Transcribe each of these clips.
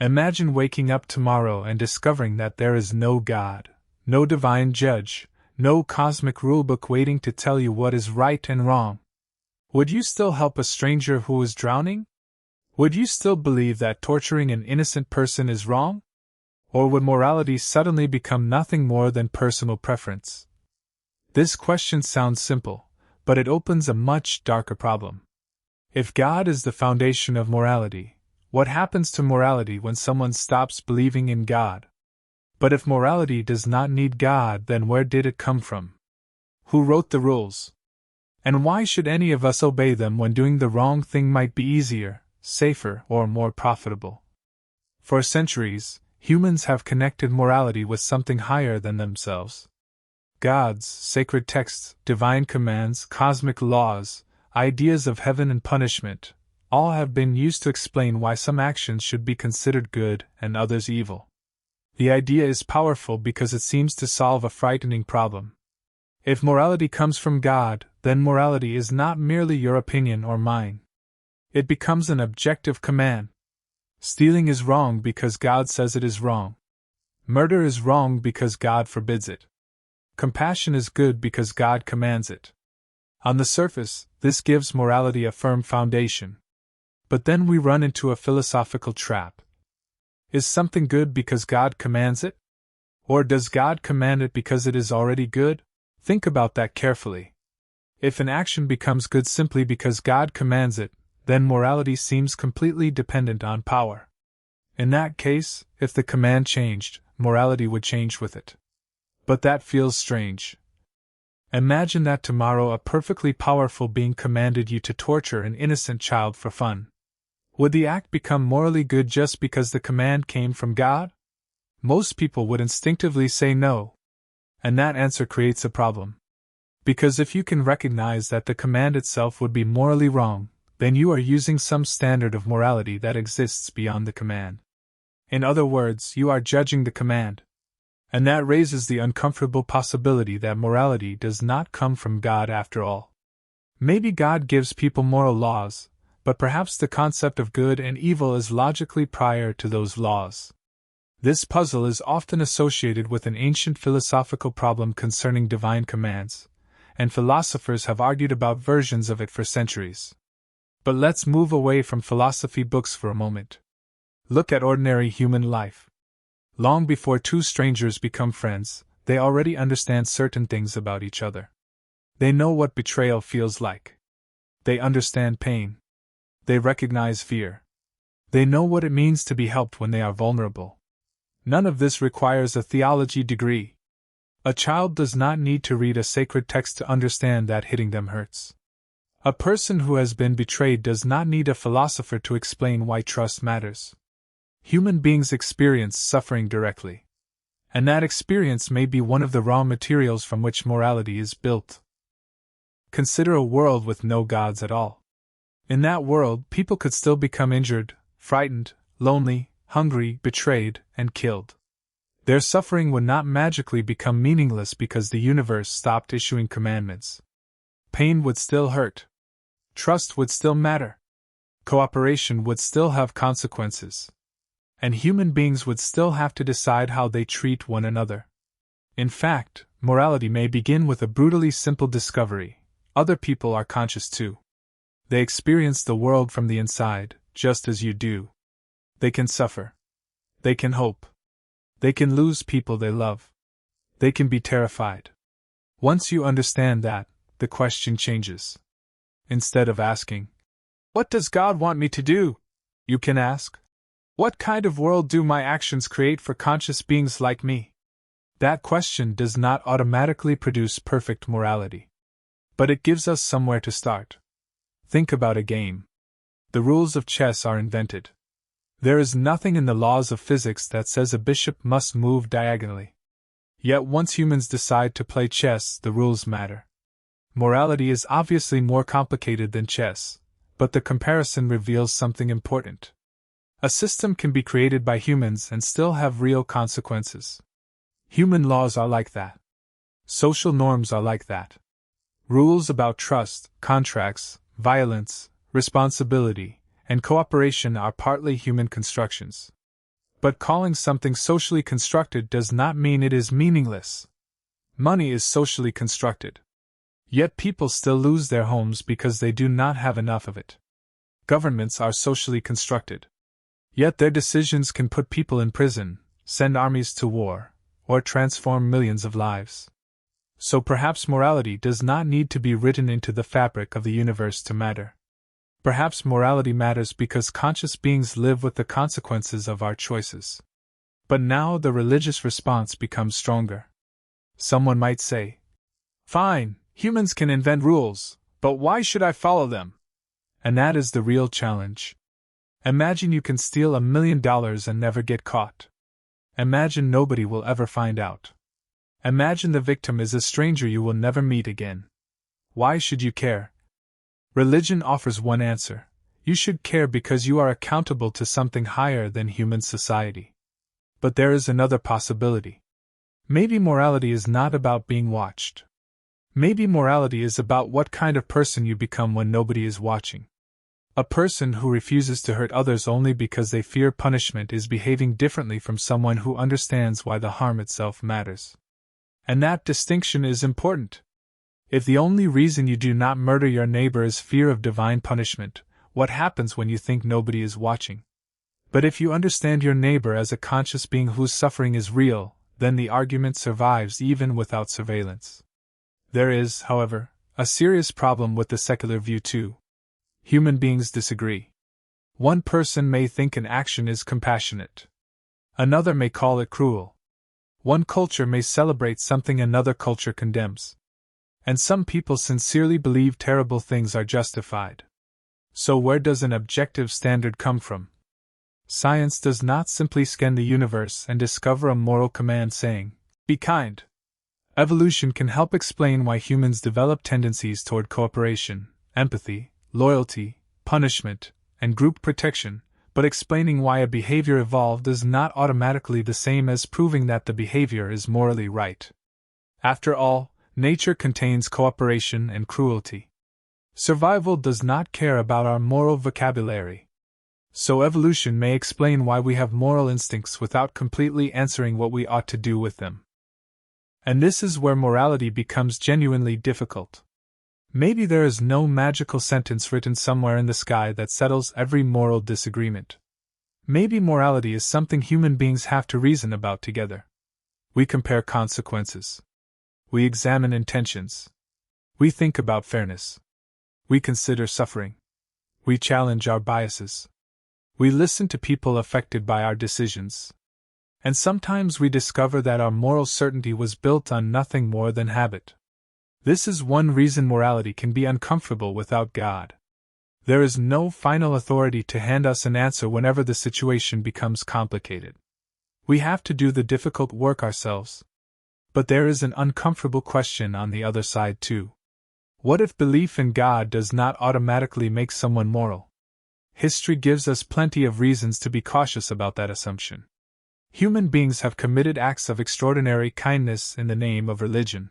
Imagine waking up tomorrow and discovering that there is no God, no divine judge, no cosmic rulebook waiting to tell you what is right and wrong. Would you still help a stranger who is drowning? Would you still believe that torturing an innocent person is wrong? Or would morality suddenly become nothing more than personal preference? This question sounds simple, but it opens a much darker problem. If God is the foundation of morality, what happens to morality when someone stops believing in God? But if morality does not need God, then where did it come from? Who wrote the rules? And why should any of us obey them when doing the wrong thing might be easier, safer, or more profitable? For centuries, humans have connected morality with something higher than themselves. Gods, sacred texts, divine commands, cosmic laws, ideas of heaven and punishment, all have been used to explain why some actions should be considered good and others evil. The idea is powerful because it seems to solve a frightening problem. If morality comes from God, then morality is not merely your opinion or mine. It becomes an objective command. Stealing is wrong because God says it is wrong. Murder is wrong because God forbids it. Compassion is good because God commands it. On the surface, this gives morality a firm foundation. But then we run into a philosophical trap. Is something good because God commands it? Or does God command it because it is already good? Think about that carefully. If an action becomes good simply because God commands it, then morality seems completely dependent on power. In that case, if the command changed, morality would change with it. But that feels strange. Imagine that tomorrow a perfectly powerful being commanded you to torture an innocent child for fun. Would the act become morally good just because the command came from God? Most people would instinctively say no. And that answer creates a problem. Because if you can recognize that the command itself would be morally wrong, then you are using some standard of morality that exists beyond the command. In other words, you are judging the command. And that raises the uncomfortable possibility that morality does not come from God after all. Maybe God gives people moral laws, but perhaps the concept of good and evil is logically prior to those laws. This puzzle is often associated with an ancient philosophical problem concerning divine commands, and philosophers have argued about versions of it for centuries. But let's move away from philosophy books for a moment. Look at ordinary human life. Long before two strangers become friends, they already understand certain things about each other. They know what betrayal feels like. They understand pain. They recognize fear. They know what it means to be helped when they are vulnerable. None of this requires a theology degree. A child does not need to read a sacred text to understand that hitting them hurts. A person who has been betrayed does not need a philosopher to explain why trust matters. Human beings experience suffering directly. And that experience may be one of the raw materials from which morality is built. Consider a world with no gods at all. In that world, people could still become injured, frightened, lonely, hungry, betrayed, and killed. Their suffering would not magically become meaningless because the universe stopped issuing commandments. Pain would still hurt. Trust would still matter. Cooperation would still have consequences. And human beings would still have to decide how they treat one another. In fact, morality may begin with a brutally simple discovery: other people are conscious too. They experience the world from the inside, just as you do. They can suffer. They can hope. They can lose people they love. They can be terrified. Once you understand that, the question changes. Instead of asking, "What does God want me to do?" you can ask, "What kind of world do my actions create for conscious beings like me?" That question does not automatically produce perfect morality. But it gives us somewhere to start. Think about a game. The rules of chess are invented. There is nothing in the laws of physics that says a bishop must move diagonally. Yet once humans decide to play chess, the rules matter. Morality is obviously more complicated than chess, but the comparison reveals something important. A system can be created by humans and still have real consequences. Human laws are like that. Social norms are like that. Rules about trust, contracts, violence, responsibility, and cooperation are partly human constructions. But calling something socially constructed does not mean it is meaningless. Money is socially constructed. Yet people still lose their homes because they do not have enough of it. Governments are socially constructed. Yet their decisions can put people in prison, send armies to war, or transform millions of lives. So perhaps morality does not need to be written into the fabric of the universe to matter. Perhaps morality matters because conscious beings live with the consequences of our choices. But now the religious response becomes stronger. Someone might say, "Fine, humans can invent rules, but why should I follow them?" And that is the real challenge. Imagine you can steal $1 million and never get caught. Imagine nobody will ever find out. Imagine the victim is a stranger you will never meet again. Why should you care? Religion offers one answer. You should care because you are accountable to something higher than human society. But there is another possibility. Maybe morality is not about being watched. Maybe morality is about what kind of person you become when nobody is watching. A person who refuses to hurt others only because they fear punishment is behaving differently from someone who understands why the harm itself matters. And that distinction is important. If the only reason you do not murder your neighbor is fear of divine punishment, what happens when you think nobody is watching? But if you understand your neighbor as a conscious being whose suffering is real, then the argument survives even without surveillance. There is, however, a serious problem with the secular view too. Human beings disagree. One person may think an action is compassionate. Another may call it cruel. One culture may celebrate something another culture condemns. And some people sincerely believe terrible things are justified. So where does an objective standard come from? Science does not simply scan the universe and discover a moral command saying, "Be kind." Evolution can help explain why humans develop tendencies toward cooperation, empathy, loyalty, punishment, and group protection, but explaining why a behavior evolved is not automatically the same as proving that the behavior is morally right. After all, nature contains cooperation and cruelty. Survival does not care about our moral vocabulary. So evolution may explain why we have moral instincts without completely answering what we ought to do with them. And this is where morality becomes genuinely difficult. Maybe there is no magical sentence written somewhere in the sky that settles every moral disagreement. Maybe morality is something human beings have to reason about together. We compare consequences. We examine intentions. We think about fairness. We consider suffering. We challenge our biases. We listen to people affected by our decisions. And sometimes we discover that our moral certainty was built on nothing more than habit. This is one reason morality can be uncomfortable without God. There is no final authority to hand us an answer whenever the situation becomes complicated. We have to do the difficult work ourselves. But there is an uncomfortable question on the other side too. What if belief in God does not automatically make someone moral? History gives us plenty of reasons to be cautious about that assumption. Human beings have committed acts of extraordinary kindness in the name of religion.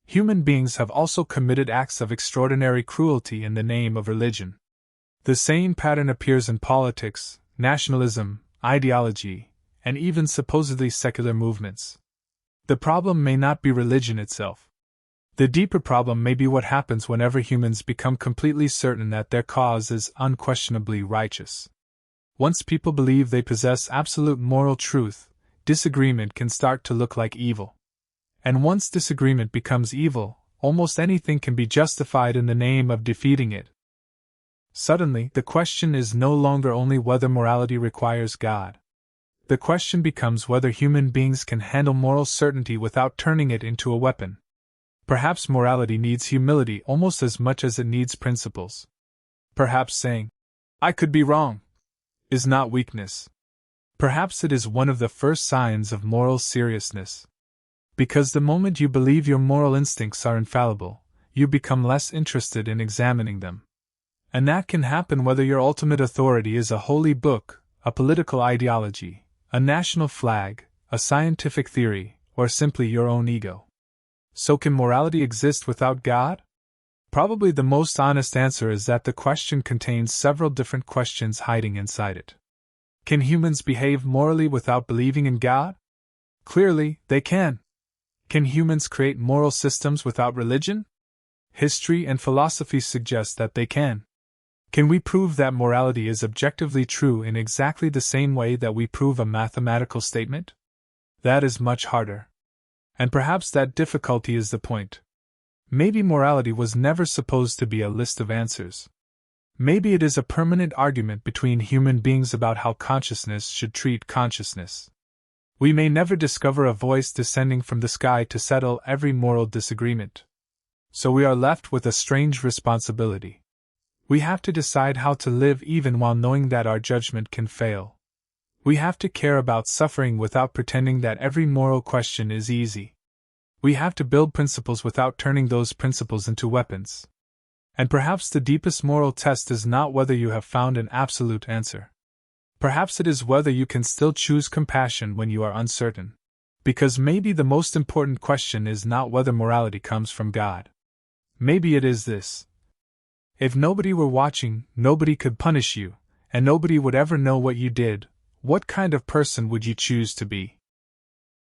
Human beings have also committed acts of extraordinary cruelty in the name of religion. The same pattern appears in politics, nationalism, ideology, and even supposedly secular movements. The problem may not be religion itself. The deeper problem may be what happens whenever humans become completely certain that their cause is unquestionably righteous. Once people believe they possess absolute moral truth, disagreement can start to look like evil. And once disagreement becomes evil, almost anything can be justified in the name of defeating it. Suddenly, the question is no longer only whether morality requires God. The question becomes whether human beings can handle moral certainty without turning it into a weapon. Perhaps morality needs humility almost as much as it needs principles. Perhaps saying, "I could be wrong," is not weakness. Perhaps it is one of the first signs of moral seriousness. Because the moment you believe your moral instincts are infallible, you become less interested in examining them. And that can happen whether your ultimate authority is a holy book, a political ideology, a national flag, a scientific theory, or simply your own ego. So can morality exist without God? Probably the most honest answer is that the question contains several different questions hiding inside it. Can humans behave morally without believing in God? Clearly, they can. Can humans create moral systems without religion? History and philosophy suggest that they can. Can we prove that morality is objectively true in exactly the same way that we prove a mathematical statement? That is much harder. And perhaps that difficulty is the point. Maybe morality was never supposed to be a list of answers. Maybe it is a permanent argument between human beings about how consciousness should treat consciousness. We may never discover a voice descending from the sky to settle every moral disagreement. So we are left with a strange responsibility. We have to decide how to live even while knowing that our judgment can fail. We have to care about suffering without pretending that every moral question is easy. We have to build principles without turning those principles into weapons. And perhaps the deepest moral test is not whether you have found an absolute answer. Perhaps it is whether you can still choose compassion when you are uncertain. Because maybe the most important question is not whether morality comes from God. Maybe it is this. If nobody were watching, nobody could punish you, and nobody would ever know what you did, what kind of person would you choose to be?